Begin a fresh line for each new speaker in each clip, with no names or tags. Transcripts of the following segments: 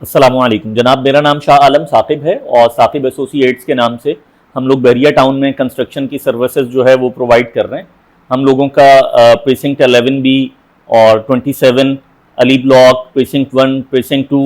अस्सलामुअलैकुम जनाब, मेरा नाम शाह आलम साकिब है और साकिब एसोसिएट्स के नाम से हम लोग बहरिया टाउन में कंस्ट्रक्शन की सर्विसेज जो है वो प्रोवाइड कर रहे हैं। हम लोगों का प्रीसिंक्ट 11B और 27 अली ब्लॉक, प्रीसिंक्ट 1, प्रीसिंक्ट 2,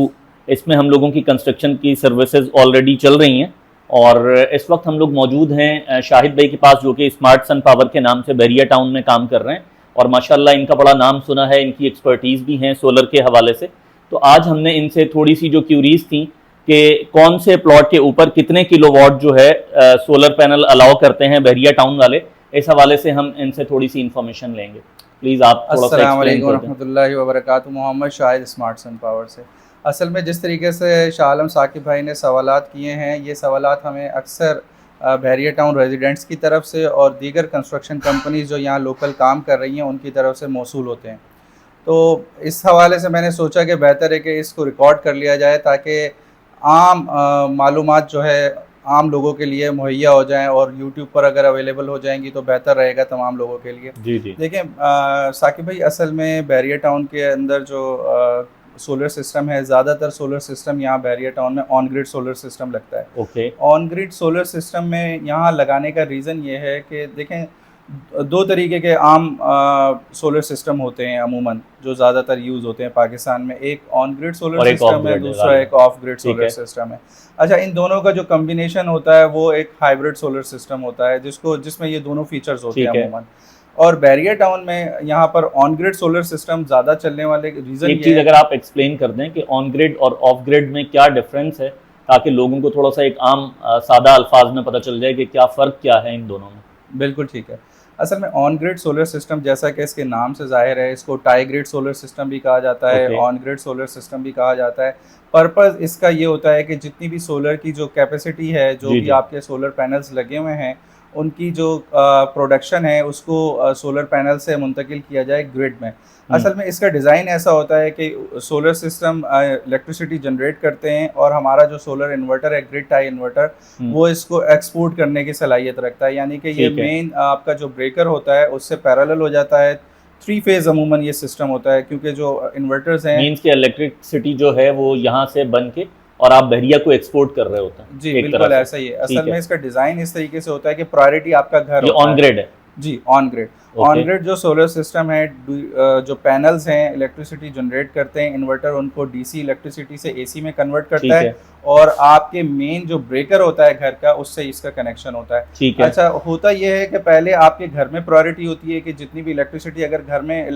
इसमें हम लोगों की कंस्ट्रक्शन की सर्विसेज ऑलरेडी चल रही हैं। और इस वक्त हम लोग मौजूद हैं शाहिद भाई के पास, जो कि स्मार्ट सन पावर के नाम से बहरिया टाउन में काम कर रहे हैं। और माशाल्लाह इनका बड़ा नाम सुना है, इनकी एक्सपर्टीज़ भी हैं सोलर के हवाले से। तो आज हमने इनसे थोड़ी सी जो क्यूरीज थी कि कौन से प्लॉट के ऊपर कितने किलोवाट जो है सोलर पैनल अलाउ करते हैं बहरिया टाउन वाले, इस हवाले से हम इनसे थोड़ी सी इंफॉर्मेशन लेंगे। प्लीज़ आप थोड़ा सा
अस्सलाम
एक्सप्लेन
वालेकुम
कर दें।
रहमतुल्लाहि व बरकातुहू। Mohammad Shahid, smart sun power से। असल में जिस तरीके से शाह आलम साकिब भाई ने सवालात किए हैं, ये सवालात हमें अक्सर बहरिया टाउन रेजिडेंट्स की तरफ से और दीगर कंस्ट्रक्शन कंपनीज जो यहाँ लोकल काम कर रही हैं उनकी तरफ से मौसूल होते हैं। तो इस हवाले से मैंने सोचा कि बेहतर है कि इसको रिकॉर्ड कर लिया जाए ताकि आम मालूमात जो है आम लोगों के लिए मुहैया हो जाएं और यूट्यूब पर अगर अवेलेबल हो जाएंगी तो बेहतर रहेगा तमाम लोगों के लिए।
जी जी।
देखें साकिब भाई, असल में बहरिया टाउन के अंदर जो सोलर सिस्टम है, ज़्यादातर सोलर सिस्टम यहाँ बहरिया टाउन में ऑन ग्रिड सोलर सिस्टम लगता है।
Okay.
On grid solar system में यहाँ लगाने का रीज़न ये है कि देखें, दो तरीके के आम सोलर सिस्टम होते हैं अमूमन जो ज़्यादातर यूज़ होते हैं पाकिस्तान में। एक ऑन ग्रिड सोलर
और एक ऑफ
सिस्टम है,
ग्रिड है
दूसरा एक ऑफ ग्रिड
ठीक
सोलर
है।
सिस्टम है। अच्छा, इन दोनों का जो कम्बिनेशन होता है वो एक हाइब्रिड सोलर सिस्टम होता है जिसमें ये दोनों फीचर्स होते हैं
ठीक है।
अमूमन। और बैरियर टाउन में यहाँ पर ऑन ग्रिड सोलर सिस्टम ज़्यादा चलने वाले रीज़न
एक
ये
चीज़
है।
अगर आप एक्सप्लेन कर दें कि ऑन ग्रिड और ऑफ ग्रिड में क्या डिफरेंस है, ताकि लोगों को थोड़ा सा एक आम सादा अल्फाज में पता चल जाए कि क्या फ़र्क क्या है इन दोनों में।
बिल्कुल ठीक है। असल में ऑन ग्रिड सोलर सिस्टम, जैसा कि इसके नाम से ज़ाहिर है, इसको टाई ग्रिड सोलर सिस्टम भी कहा जाता है,
okay.
On grid solar system भी कहा जाता है। पर्पज़ इसका ये होता है कि जितनी भी सोलर की जो कैपेसिटी है, जो
जी
भी
जी।
आपके सोलर पैनल्स लगे हुए हैं, उनकी जो प्रोडक्शन है उसको सोलर पैनल से मुंतकिल किया जाए ग्रिड में। असल में इसका डिज़ाइन ऐसा होता है कि सोलर सिस्टम इलेक्ट्रिसिटी जनरेट करते हैं और हमारा जो सोलर इन्वर्टर है, ग्रिड टाई इन्वर्टर, वो इसको एक्सपोर्ट करने की सलाहियत रखता है। यानी कि ये
ठीक है।
मेन आपका जो ब्रेकर होता है उससे पैरेलल हो जाता है। थ्री फेज़ अमूमन ये सिस्टम होता है, क्योंकि जो इन्वर्टर्स हैं।
मीन्स कि इलेक्ट्रिसिटी जो है वो यहाँ से बन के और आप बहरिया को एक्सपोर्ट कर रहे होते हैं
जी
एक तरह
बिल्कुल
से।
ऐसा ही है।
ठीक
असल में
है।
इसका डिज़ाइन इस तरीके से होता है कि प्रायोरिटी आपका घर
ये
होता
ऑन
है।
ग्रिड है।
जी, on grid. On
okay.
Grid जो सोलर सिस्टम है, जो पैनल्स हैं इलेक्ट्रिसिटी जनरेट करते हैं, इन्वर्टर उनको डीसी इलेक्ट्रिसिटी से एसी में कन्वर्ट करता
ठीक
है
है।
और आपके मेन जो ब्रेकर होता है घर का, उससे इसका कनेक्शन होता है।
ठीक है।
अच्छा, होता ये है कि पहले आपके घर में प्रायोरिटी होती है कि जितनी भी इलेक्ट्रिसिटी अगर घर में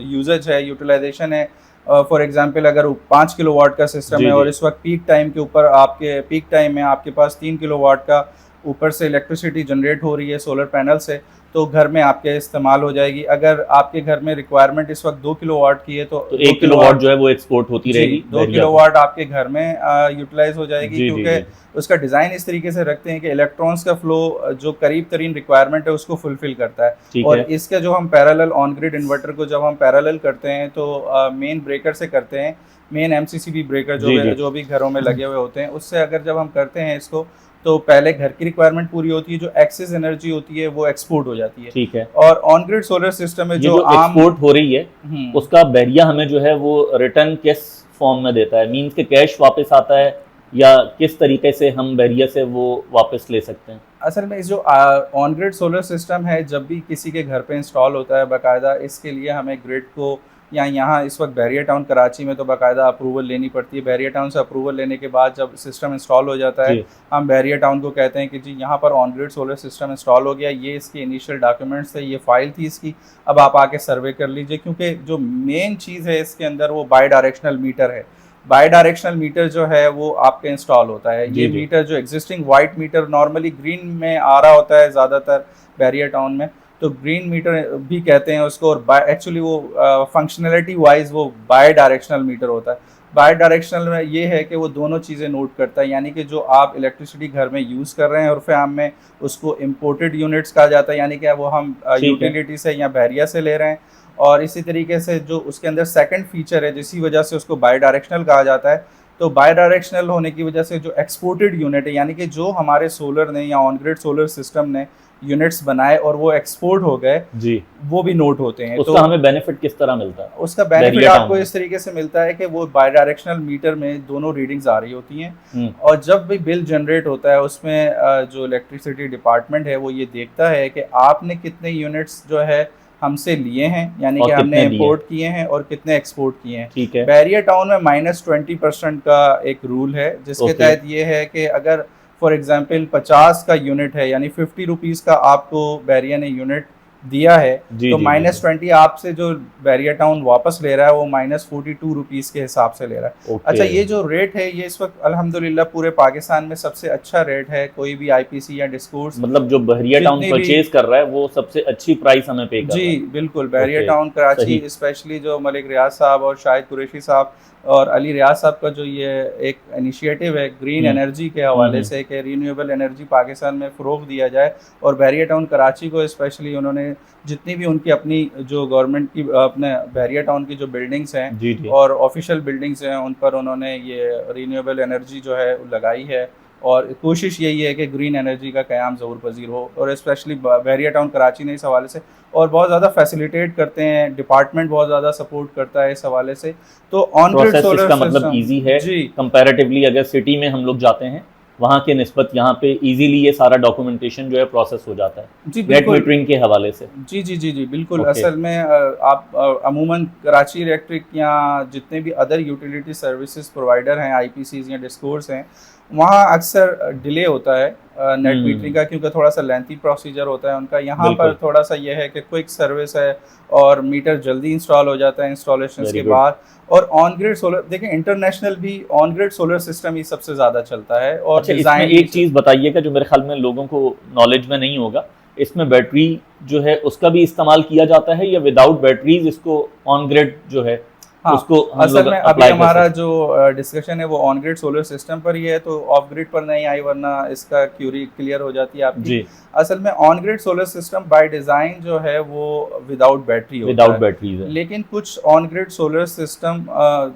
यूजेज है, यूटिलाइजेशन है, फॉर एग्जांपल अगर 5 किलोवाट का सिस्टम
जी
है
जी।
और इस वक्त पीक टाइम के ऊपर, आपके पीक टाइम में आपके पास 3 किलोवाट का ऊपर से इलेक्ट्रिसिटी जनरेट हो रही है सोलर पैनल से, तो घर में आपके इस्तेमाल हो जाएगी। अगर आपके घर में रिक्वायरमेंट इस वक्त 2 किलोवाट की है तो
तो
2
1 किलोवाट जो है वो एक्सपोर्ट होती
जी,
रहेगी
2
बहरिया को।
किलोवाट आपके घर में यूटिलाइज हो जाएगी,
जी जी
क्योंकि
जी।
उसका डिज़ाइन इस तरीके से रखते हैं कि इलेक्ट्रॉन्स का फ्लो जो करीब तरीन रिक्वायरमेंट है उसको फुलफिल करता है।
ठीक
और
है।
इसका जो हम पैरेलल ऑन ग्रिड इन्वर्टर को जब हम पैरेलल करते हैं तो मेन ब्रेकर से करते हैं, मेन एमसीसीबी ब्रेकर
जी जी।
जो भी घरों में लगे हुए होते हैं, उससे अगर जब हम करते हैं इसको, तो पहले घर की रिक्वायरमेंट पूरी होती है, जो एक्सेस एनर्जी होती है वो एक्सपोर्ट हो जाती है।
ठीक है।
और ऑन ग्रिड सोलर सिस्टम में
ये
जो
जो
आम
एक्सपोर्ट हो रही है
हम्म
उसका बहरिया हमें जो है वो रिटर्न किस फॉर्म में देता है? मीन्स के कैश वापस आता है या किस तरीके से हम बहरिया से वो वापस ले सकते हैं?
असल में इस जो ऑन ग्रिड सोलर सिस्टम है, जब भी किसी के घर पे इंस्टॉल होता है, बाकायदा इसके लिए हमें ग्रिड को, या यहाँ इस वक्त बहरिया टाउन कराची में तो बाकायदा अप्रूवल लेनी पड़ती है। बहरिया टाउन से अप्रूवल लेने के बाद जब सिस्टम इंस्टॉल हो जाता है,
जी।
हम बहरिया टाउन को कहते हैं कि जी यहाँ पर on grid solar system install हो गया, ये इसके इनिशियल डॉक्यूमेंट्स थे, ये फाइल थी इसकी, अब आप आके सर्वे कर लीजिए। क्योंकि जो मेन चीज़ है इसके अंदर वो बाई डायरेक्शनल मीटर है। बाई डायरेक्शनल मीटर जो है वो आपके इंस्टॉल होता है।
जी
ये
जी।
मीटर जो existing white meter normally green में आ रहा होता है ज़्यादातर बैरियर टाउन में, तो ग्रीन मीटर भी कहते हैं उसको। और एक्चुअली वो फंक्शनैलिटी वाइज वो बाई डायरेक्शनल मीटर होता है। बाई डायरेक्शनल में ये है कि वो दोनों चीज़ें नोट करता है, यानी कि जो आप इलेक्ट्रिसिटी घर में यूज़ कर रहे हैं उर्फ़ आम में उसको इम्पोर्टेड यूनिट्स कहा जाता है, यानी कि वो हम
ठीक है।
यूटिलिटी से या बहरिया से ले रहे हैं। और इसी तरीके से जो उसके अंदर सेकंड फीचर है जिसी वजह से उसको बाई डायरेक्शनल कहा जाता है, तो बाई डायरेक्शनल होने की वजह से जो एक्सपोर्टेड यूनिट है, यानी कि जो हमारे सोलर ने या ऑन ग्रिड सोलर सिस्टम ने यूनिट्स बनाए और वो एक्सपोर्ट हो गए
जी,
वो भी नोट होते हैं।
उसका
तो
हमें बेनिफिट किस तरह मिलता है?
उसका बेनिफिट
बैरियर
आपको
टाउन
इस तरीके से मिलता है कि वो बाई डायरेक्शनल मीटर में दोनों रीडिंग्स आ रही होती हैं,
में।
और जब भी बिल जनरेट होता है उसमें जो इलेक्ट्रिसिटी डिपार्टमेंट है वो ये देखता है कि आपने कितने यूनिट्स जो है हमसे लिए हैं, यानी
और
कि हमने
कितने दिए?
इंपोर्ट किए हैं और कितने एक्सपोर्ट किए हैं।
ठीक है।
बैरियर टाउन में -20% का एक रूल है, जिसके
ओके।
तहत ये है कि अगर फॉर एग्जांपल 50 का यूनिट है, यानी 50 रुपीज़ का आपको बैरियर ने यूनिट दिया है,
जी
तो
जी जी जी।
-20 आपसे जो बैरियर टाउन वापस ले रहा है वो -42 रुपीज़ के हिसाब से ले रहा है।
ओके।
अच्छा, ये जो रेट है ये इस वक्त अल्हम्दुलिल्लाह पूरे पाकिस्तान में सबसे अच्छा रेट है। कोई भी आईपीसी या डिस्कोर्स
मतलब जो बहरिया टाउन
जितनी भी,
परचेज कर रहा है वो सबसे अच्छी प्राइस हमें पे कर
जी
रहा है।
बिल्कुल, बैरियर
ओके,
टाउन कराची
सही।
स्पेशली जो मलिक रियाज साहब और शाहिद कुरैशी साहब और अली रियाज साहब का जो ये एक इनिशिएटिव है ग्रीन
हुँ,
एनर्जी के हवाले
हुँ।
से कि रीन्यूएबल एनर्जी पाकिस्तान में फ़रोग़ दिया जाए, और बैरियर टाउन कराची को स्पेशली उन्होंने जितनी भी उनकी अपनी जो गवर्नमेंट की अपने बैरियर टाउन की जो बिल्डिंग्स हैं
जी, जी।
और ऑफिशियल बिल्डिंग्स हैं उन पर उन्होंने ये रीन्यूएबल एनर्जी जो है लगाई है, और कोशिश यही है कि ग्रीन एनर्जी का क़याम ज़रूर पज़ीर हो, और स्पेशली बैरियर टाउन कराची ने इस हवाले से और बहुत ज़्यादा फैसिलिटेट करते हैं, डिपार्टमेंट बहुत ज़्यादा सपोर्ट करता है इस हवाले से। तो ऑन ग्रिड
प्रोसेस
सोलर
इसका मतलब
सिस्टम,
ईज़ी है
जी
कंपैरेटिवली। अगर सिटी में हम लोग जाते हैं, वहाँ के निस्बत यहाँ पे ईज़िली ये सारा डॉक्यूमेंटेशन जो है प्रोसेस हो जाता है,
जी
नेट
बिल्कुल,
मीटरिंग के हवाले से।
जी जी जी जी बिल्कुल।
ओके।
असल में आप अमूमन कराची इलेक्ट्रिक या जितने भी अदर यूटिलिटी सर्विसेज प्रोवाइडर हैं, आईपीसीज या डिस्कोर्स हैं, वहाँ अक्सर डिले होता है नेट मीटरिंग का, क्योंकि थोड़ा सा लेंथी प्रोसीजर होता है उनका। यहाँ पर
बिल्कुल।
थोड़ा सा यह है कि क्विक सर्विस है और मीटर जल्दी इंस्टॉल हो जाता है इंस्टॉलेशन
वेरी
के
गुड।
बाद। और ऑन ग्रिड सोलर, देखिए इंटरनेशनल भी ऑन ग्रिड सोलर सिस्टम ही सबसे ज़्यादा चलता है, और
अच्छा, इसमें
डिज़ाइन
एक चीज़ बताइएगा जो मेरे ख्याल में लोगों को नॉलेज में नहीं होगा, इसमें बैटरी जो है उसका भी इस्तेमाल किया जाता है या विदाउट बैटरीज इसको ऑन ग्रिड जो है
हाँ,
उसको हम
असल
लोग
में अभी
अप्लाई कर
हमारा
सकते
जो डिस्कशन है वो ऑन ग्रिड सोलर सिस्टम पर ही है, तो ऑफ ग्रिड पर नहीं आई, वरना इसका क्यूरी क्लियर हो जाती है
हैं?
आपकी।
जी,
असल में on grid solar system by design जो है वो विदाउट बैटरी होता
विदाउट
है,
बैटरीज है।
लेकिन कुछ ऑन ग्रिड सोलर सिस्टम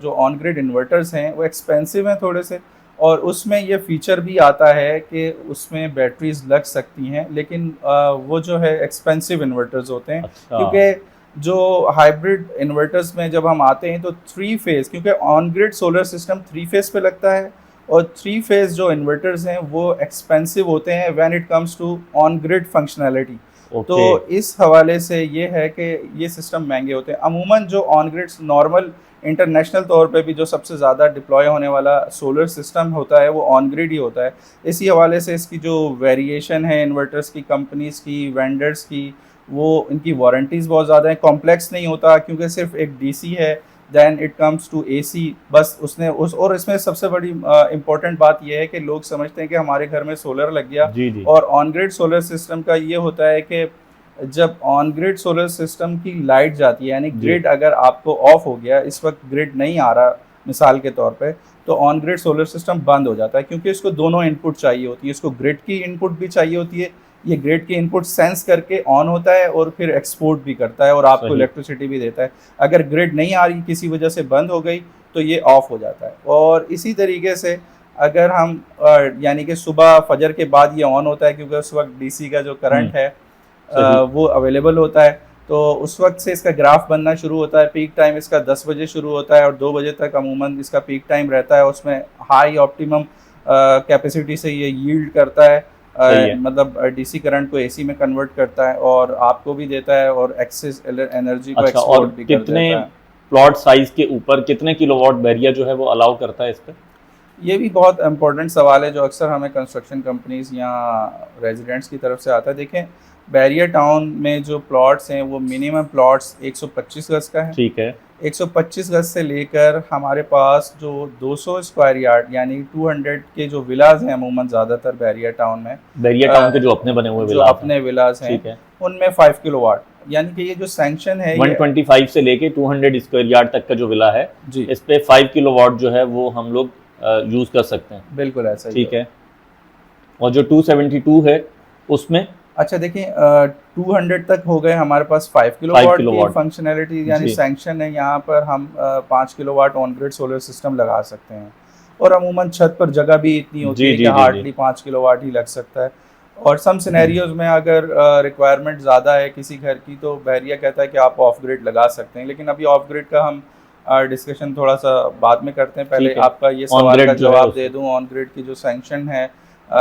जो ऑन ग्रिड इन्वर्टर्स हैं वो एक्सपेंसिव हैं थोड़े से, और उसमें ये फीचर भी आता है कि उसमें बैटरीज लग सकती हैं, लेकिन वो जो है एक्सपेंसिव इन्वर्टर्स होते हैं,
अच्छा।
क्योंकि जो हाइब्रिड इन्वर्टर्स में जब हम आते हैं तो 3 फेज़, क्योंकि on grid solar system 3 phase पे लगता है, और 3 फेज़ जो इन्वर्टर्स हैं वो एक्सपेंसिव होते हैं when it comes to on grid functionality. तो
ओके।
इस हवाले से ये है कि ये सिस्टम महंगे होते हैं। अमूमन जो ऑन ग्रिड नॉर्मल इंटरनेशनल तौर पे भी जो सबसे ज़्यादा डिप्लॉय होने वाला सोलर सिस्टम होता है वो ऑन ग्रिड ही होता है। इसी हवाले से इसकी जो वेरिएशन है इन्वर्टर्स की, कंपनीज़ की, वेंडर्स की, वो इनकी वारंटीज़ बहुत ज़्यादा हैं, कॉम्प्लेक्स नहीं होता, क्योंकि सिर्फ एक डीसी है, then it comes to AC, बस उसने उस, और इसमें सबसे बड़ी इम्पोर्टेंट बात यह है कि लोग समझते हैं कि हमारे घर में सोलर लग गया,
जी जी।
और ऑन ग्रिड सोलर सिस्टम का ये होता है कि जब ऑन ग्रिड सोलर सिस्टम की लाइट जाती है, यानी
जी।
ग्रिड अगर आपको ऑफ हो गया, इस वक्त ग्रिड नहीं आ रहा मिसाल के तौर पे, तो ऑन ग्रिड सोलर सिस्टम बंद हो जाता है, क्योंकि इसको दोनों इनपुट चाहिए होती है, इसको ग्रिड की इनपुट भी चाहिए होती है, ये ग्रिड की इनपुट सेंस करके ऑन होता है और फिर एक्सपोर्ट भी करता है और आपको
सही।
इलेक्ट्रिसिटी भी देता है। अगर ग्रिड नहीं आ रही, किसी वजह से बंद हो गई, तो ये ऑफ हो जाता है। और इसी तरीके से अगर हम यानी कि सुबह फजर के बाद ये ऑन होता है, क्योंकि उस वक्त डीसी का जो करंट है
सही।
वो अवेलेबल होता है, तो उस वक्त से इसका ग्राफ बनना शुरू होता है। पीक टाइम इसका 10 बजे शुरू होता है और 2 बजे तक अमूमन इसका पीक टाइम रहता है। उसमें हाई ऑप्टिमम कैपेसिटी से ये यील्ड करता है,
सही है।
मतलब डीसी करंट को एसी में कन्वर्ट करता है और आपको भी देता है और एक्सेस एनर्जी को
अच्छा, और
एक्सपोर्ट भी कर
कितने
देता है।
प्लॉट साइज के ऊपर कितने किलोवाट बैरिया जो है वो अलाउ करता है इस पे?
ये भी बहुत इंपॉर्टेंट सवाल है जो अक्सर हमें कंस्ट्रक्शन कंपनीज या रेजिडेंट्स की तरफ से आता है। देखें, बैरियर टाउन में जो प्लॉट्स हैं वो मिनिमम प्लॉट्स 125 गज का है।
ठीक है।
125 गज से लेकर हमारे पास जो 200 स्क्वायर यार्ड यानी 200 के जो विलाज हैं अमूमन ज़्यादातर बैरियर टाउन में,
बैरिया टाउन के जो अपने बने हुए
जो
विलास हैं।
अपने विलाज हैं,
ठीक है।
उनमें 5 किलोवाट, यानी कि ये जो सैंक्शन है ये
125 से लेके 200 स्क्वायर यार्ड तक का जो विला है,
जी
इस पे 5 किलोवाट जो है वो हम लोग यूज कर सकते हैं।
बिल्कुल ऐसा ही
ठीक है। और जो 272 है उसमें
अच्छा देखिए 200 तक हो गए हमारे पास 5 किलोवाट की
किलोवाट।
फंक्शनैलिटी, यानी
जी।
सैंक्शन है। यहाँ पर हम 5 kilowatt on grid solar system लगा सकते हैं। और अमूमन छत पर जगह भी इतनी होती है कि हार्डली 5 किलोवाट ही लग सकता है। और सम सिनेरियोज में अगर रिक्वायरमेंट ज़्यादा है किसी घर की तो बहरिया कहता है कि आप ऑफ ग्रिड लगा सकते हैं, लेकिन अभी ऑफ ग्रिड का हम डिस्कशन थोड़ा सा बाद में करते हैं। पहले आपका ये सवाल का जवाब दे दूं, ऑन ग्रिड की जो सैंक्शन है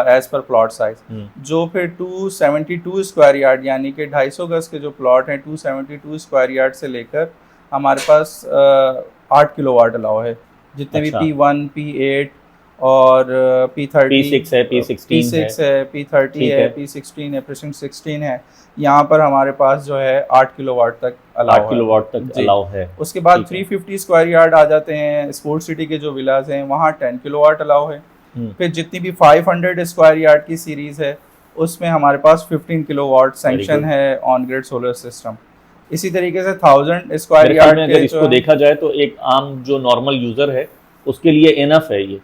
एज पर प्लॉट साइज, जो फिर 272 स्क्वायर यार्ड यानी कि 250 गज के जो प्लॉट हैं 272 स्क्वायर यार्ड से लेकर हमारे पास 8 किलोवाट अलाउ है। जितने भी P1, P8 और P30,
P6 है, P16
है, P30 है, P16 है, Precinct 16 है, यहाँ पर हमारे पास जो है 8 किलोवाट तक अलाउ है। उसके बाद 350 स्क्वायर यार्ड आ जाते हैं, स्पोर्ट सिटी के जो विलास हैं वहाँ 10 किलोवाट अलाउ है। फिर जितनी भी 500 स्क्वायर यार्ड की सीरीज है उसमें हमारे पास 15 किलोवाट सैंक्शन है ऑन ग्रिड सोलर सिस्टम। इसी तरीके से 1000 स्क्वायर यार्ड के
अगर इसको देखा जाए तो एक आम जो नॉर्मल यूजर है उसके लिए इनफ है ये।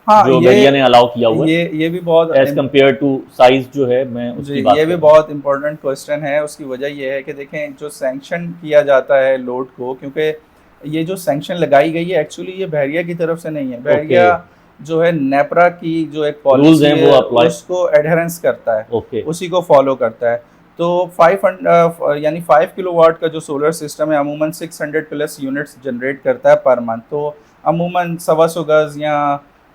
हाँ, जो बहरिया ने अलाउ किया हुआ है
ये भी बहुत
एज कम्पेयर टू साइज जो है, मैं उसकी बात
ये भी बहुत इंपॉर्टेंट क्वेश्चन है। उसकी वजह ये है कि देखें जो सैंक्शन किया जाता है लोड को, क्योंकि ये जो सैंक्शन लगाई गई है एक्चुअली ये बहरिया की तरफ से नहीं है। बहरिया जो है नेपरा की जो एक पॉलिसी है उसको एडहेरेंस करता है, उसी को फॉलो करता है। तो 500 यानी 5 किलोवाट का जो सोलर सिस्टम है अमूमन 600 प्लस यूनिट्स जनरेट करता है पर मंथ। तो अमूमन 125 गज या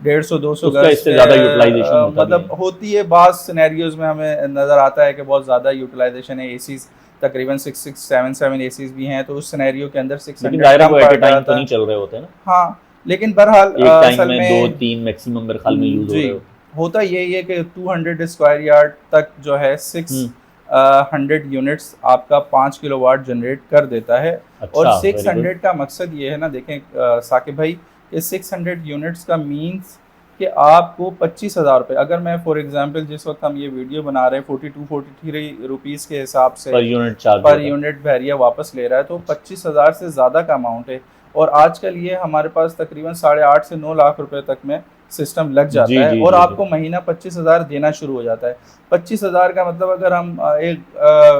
150-200 गज
इससे ज़्यादा यूटिलाइजेशन
मतलब होती है। बाज़ सिनेरियोज में हमें नज़र आता है कि बहुत ज़्यादा यूटिलाइजेशन है। एसीज तकरीबन 6-7 एसीज भी हैं, तो उस सिनेरियो के अंदर 600
तो नहीं चल रहे होते ना।
हाँ, लेकिन बहरहाल
असल में 2-3 मैक्सिमम मेरे ख्याल में यूज हो रहे
होता यही है कि 200 स्क्वायर यार्ड तक जो है 600 यूनिट्स आपका 5 किलोवाट जनरेट कर देता है। और 600 का मकसद ये है ना, देखें साकिब भाई, ये 600 यूनिट्स का मीन्स कि आपको 25,000 रुपये, अगर मैं फॉर एग्जांपल जिस वक्त हम ये वीडियो बना रहे हैं 42-43 रुपीज़ के हिसाब से पर यूनिट बहरिया वापस ले रहा है, तो 25,000 से ज़्यादा का अमाउंट है। और आजकल ये हमारे पास तकरीबन 8.5 से 9 लाख रुपए तक में सिस्टम लग जाता है और आपको महीना 25,000 देना शुरू हो जाता है। 25,000 का मतलब अगर हम एक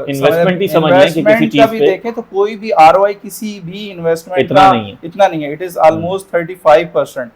इन्वेस्टमेंट का भी देखें तो कोई भी ROI किसी भी इन्वेस्टमेंट का इतना नहीं है। It is almost 35%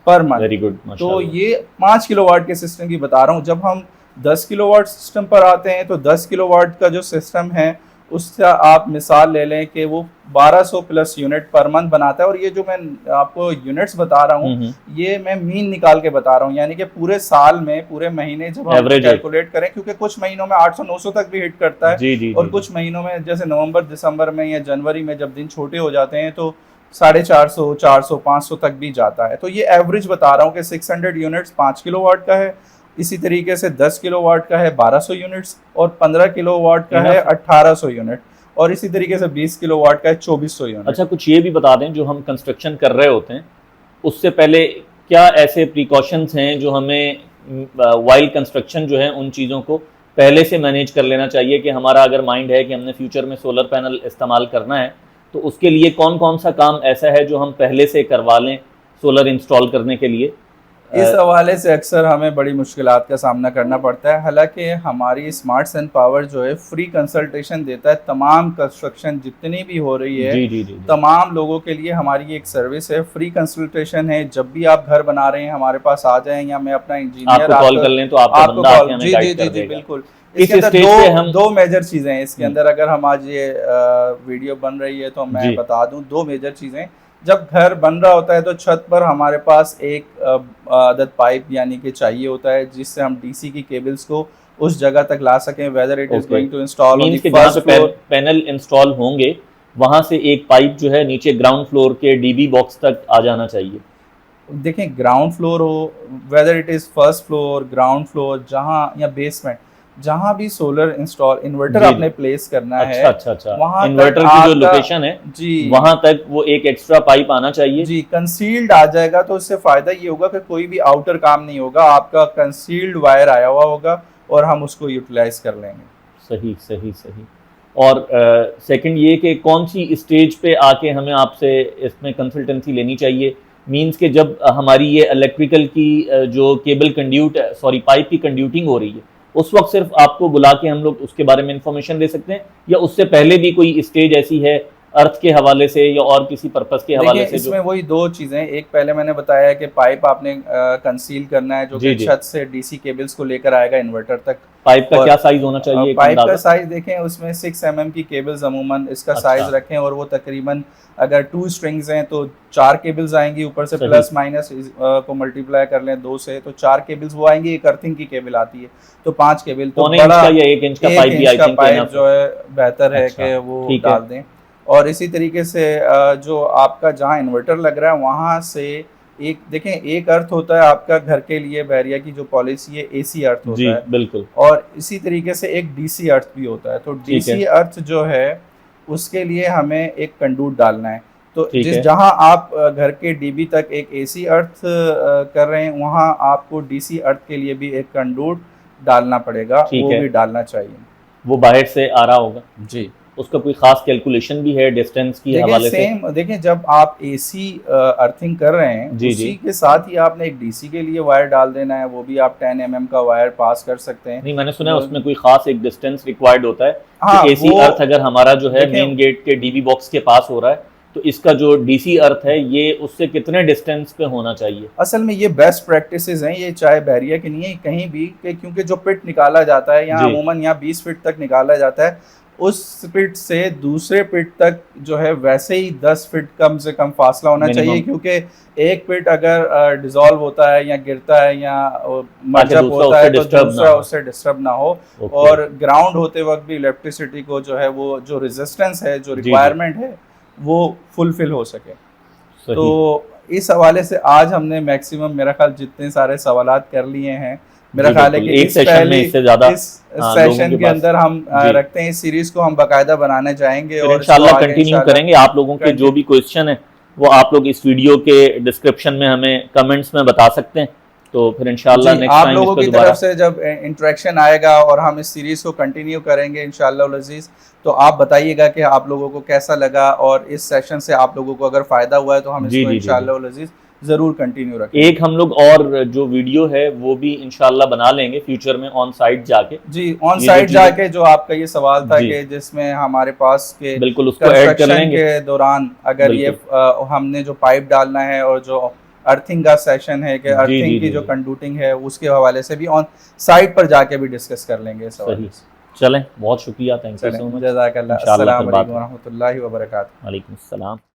per month.
Very good.
तो ये 5 किलोवाट के सिस्टम की बता रहा हूँ। जब हम 10 किलोवाट सिस्टम पर आते हैं तो 10 किलोवाट का जो सिस्टम है उससे आप मिसाल ले लें कि वो 1200 प्लस यूनिट पर मंथ बनाता है। और ये जो मैं आपको यूनिट्स बता रहा हूँ ये मैं मीन निकाल के बता रहा हूँ, यानी कि पूरे साल में पूरे महीने जब हम कैलकुलेट करें, क्योंकि कुछ महीनों में 800-900 तक भी हिट करता है और कुछ महीनों में जैसे नवंबर दिसंबर में या जनवरी में जब दिन छोटे हो जाते हैं तो 450, 400, 500 तक भी जाता है। तो ये एवरेज बता रहा हूँ कि 600 यूनिट्स 5 किलोवाट का है, इसी तरीके से 10 किलोवाट का है 1200 यूनिट्स और 15 किलोवाट का है 1800 यूनिट और इसी तरीके से 20 किलोवाट का है 2400 यूनिट।
अच्छा, कुछ ये भी बता दें, जो हम कंस्ट्रक्शन कर रहे होते हैं उससे पहले क्या ऐसे प्रिकॉशंस हैं जो हमें वाइल कंस्ट्रक्शन जो है उन चीज़ों को पहले से मैनेज कर लेना चाहिए कि हमारा अगर माइंड है कि हमने फ्यूचर में सोलर पैनल इस्तेमाल करना है तो उसके लिए कौन कौन सा काम ऐसा है जो हम पहले से करवा लें सोलर इंस्टॉल करने के लिए?
इस हवाले से अक्सर हमें बड़ी मुश्किलात का सामना करना पड़ता है। हालांकि हमारी स्मार्ट सन पावर जो है फ्री कंसल्टेशन देता है तमाम कंस्ट्रक्शन जितनी भी हो रही है जी। तमाम लोगों के लिए हमारी एक सर्विस है, फ्री कंसल्टेशन है। जब भी आप घर बना रहे हैं हमारे पास आ जाएं या मैं अपना इंजीनियर
कॉल कर लें तो आपको कॉल
जी बिल्कुल। इसके अंदर दो मेजर चीज़ें हैं इसके अंदर। अगर हम आज ये वीडियो बन रही है तो मैं बता दूं दो मेजर चीज़ें। जब घर बन रहा होता है तो छत पर हमारे पास एक अदद पाइप यानी कि चाहिए होता है जिससे हम डीसी की केबल्स को उस जगह तक ला सकें। Whether it is going to install on the first floor,
panel install होंगे वहां से एक पाइप जो है नीचे ग्राउंड फ्लोर के डीबी बॉक्स तक आ जाना चाहिए।
देखें ग्राउंड फ्लोर हो, whether it is first floor, ground floor, जहां या बेसमेंट, जहां भी सोलर इंस्टॉल इन्वर्टर आपने प्लेस करना है
वहां इन्वर्टर की जो लोकेशन है जी वहां तक वो एक एक्स्ट्रा पाइप आना चाहिए
जी। कंसील्ड आ जाएगा तो इससे फायदा ये होगा कि कोई भी आउटर काम नहीं होगा, आपका कंसील्ड वायर आया हुआ होगा और हम उसको यूटिलाइज कर लेंगे।
सही सही सही। और सेकंड ये कि कौन सी स्टेज पे आके हमें आपसे इसमें कंसल्टेंसी लेनी चाहिए? मींस के जब हमारी ये इलेक्ट्रिकल की जो केबल कंड्यूट सॉरी पाइप की कंड्यूटिंग हो रही है उस वक्त सिर्फ आपको बुला के हम लोग उसके बारे में इंफॉर्मेशन दे सकते हैं या उससे पहले भी कोई स्टेज ऐसी है अर्थ के हवाले से या और किसी पर्पस के हवाले
देखिए
से जो?
इसमें वही दो चीज़ें, एक पहले मैंने बताया कि पाइप आपने कंसील करना है जो
जी,
कि
जी।
छत से डीसी केबल्स को लेकर आएगा इन्वर्टर तक।
पाइप का
और
क्या साइज होना चाहिए, एक
पाइप का
अंदाजा?
साइज़ देखें, उसमें 6 mm की केबल्स अमूमन इसका
अच्छा।
साइज़ रखें, और वो तकरीबन अगर 2 स्ट्रिंग्स हैं तो 4 केबल्स आएंगी, ऊपर से
सही।
प्लस माइनस को मल्टीप्लाई कर लें 2 से तो 4 केबल्स वो आएंगी। एक अर्थिंग की केबल आती है तो 5 केबल। तो
पौने इंच
बड़ा
का या 1 इंच का
1
पाइप भी
इंच
आई
का
थिंक
पाइप
इनफ
जो है बेहतर है
अच्छा,
कि वो
ठीक है।
डाल दें। और इसी तरीके से जो आपका जहाँ इन्वर्टर लग रहा है वहाँ से एक देखें, एक अर्थ होता है आपका घर के लिए बहरिया की जो पॉलिसी है एसी अर्थ
जी,
होता है,
बिल्कुल।
और इसी तरीके से एक डीसी अर्थ भी होता है। तो
ठीक है,
डीसी अर्थ जो है उसके लिए हमें एक कंडूट डालना है। तो
ठीक है,
जहां आप घर के डीबी तक एक एसी अर्थ कर रहे हैं, वहां आपको डीसी अर्थ के लिए भी एक कंडूट डालना पड़ेगा,
ठीक
वो
है।
भी डालना चाहिए।
वो बाहर से आ रहा होगा,
जी
उसका कोई खास कैलकुलेशन भी है डिस्टेंस की
देखिए
हवाले से?
सेम, देखिए जब आप एसी अर्थिंग कर रहे हैं
जी,
उसी
जी।
के साथ ही आपने एक डीसी के लिए वायर डाल देना है, वो भी आप 10 mm का वायर पास कर सकते हैं।
नहीं, मैंने सुना है
वो-
उसमें कोई खास एक डिस्टेंस रिक्वायर्ड होता है
हाँ
कि एसी
वो
अर्थ अगर हमारा जो है
देखें,
मेन गेट के डीबी बॉक्स के पास हो रहा है, तो इसका जो डीसी अर्थ है ये उससे कितने डिस्टेंस पे होना चाहिए?
असल में ये बेस्ट प्रैक्टिसेस हैं, ये चाहे बहरिया की नहीं है कहीं भी, कि क्योंकि जो पिट निकाला जाता है यहाँ
जी।
अमूमन यहाँ 20 फीट तक निकाला जाता है, उस पिट से दूसरे पिट तक जो है वैसे ही 10 फीट कम से कम फासला होना
Minimum।
चाहिए, क्योंकि एक पिट अगर डिसॉल्व होता है या गिरता है या मर्जअप
दूसरा
होता है
उससे
तो
disturb ना
दूसरा
हो।
उससे डिस्टर्ब ना हो।
ओके।
और ग्राउंड होते वक्त भी इलेक्ट्रिसिटी को जो है वो जो रेजिस्टेंस है, जो
जी, जी।
रिक्वायरमेंट है वो फुलफिल हो सके।
सही।
तो इस हवाले से आज हमने मैक्सिमम मेरा ख्याल जितने सारे सवालात कर लिए हैं, मेरा
जी,
ख्याल है
बिल्कुल।
कि
एक सेशन में इससे ज़्यादा
इस
हाँ, लोगों
सेशन
के
के
पास
अंदर हम
जी।
रखते हैं। इस सीरीज को हम बाकायदा बनाने जाएंगे
फिर
और इसको
इंशाल्लाह
आगे
कंटिन्यू
इंशाल्लाह
करेंगे। आप लोगों के जो
कंटिन्यू
भी क्वेश्चन है वो आप लोग इस वीडियो के डिस्क्रिप्शन में हमें कमेंट्स में बता सकते हैं, तो फिर इंशाल्लाह
जी,
नेक्स्ट
आप
टाइम इस
लोगों
पर
की
दोबारा
तरफ से जब इंटरेक्शन आएगा और हम इस सीरीज को कंटिन्यू करेंगे इंशाल्लाह अज़ीज़, तो आप बताइएगा कि आप लोगों को कैसा लगा, और इस सेशन से आप लोगों को अगर फ़ायदा हुआ है तो हम
जी,
इसको
जी, जी, जी।
इंशाल्लाह अज़ीज़ ज़रूर कंटिन्यू रखेंगे।
एक हम लोग और जो वीडियो है वो भी इंशाल्लाह बना लेंगे फ्यूचर में ऑन साइट जाके।
जी ऑन
ये जो
साइट
चीज़ें
जाके जो आपका ये सवाल था
जी,
कि जिसमें हमारे पास के
बिल्कुल उसको ऐड कर
कंस्ट्रक्शन
लेंगे।
के दौरान अगर ये
बिल्कुल।
हमने जो पाइप डालना है और जो अर्थिंग का सेशन है कि
जी,
अर्थिंग
जी,
की
जी,
जो
जी।
कंडूटिंग है उसके हवाले से भी ऑन साइट पर जाके भी डिस्कस कर लेंगे इस हवाले
सही।
से।
चलें, बहुत शुक्रिया, थैंक यू
चलें,
सो मच।
जज़ाकल्लाह।
इंशाल्लाह
अस्सलाम
फिर बात
वालेकुम
होगी।
वरहमतुल्लाहि वबरकातुहू।
वालेकुम अस्सलाम।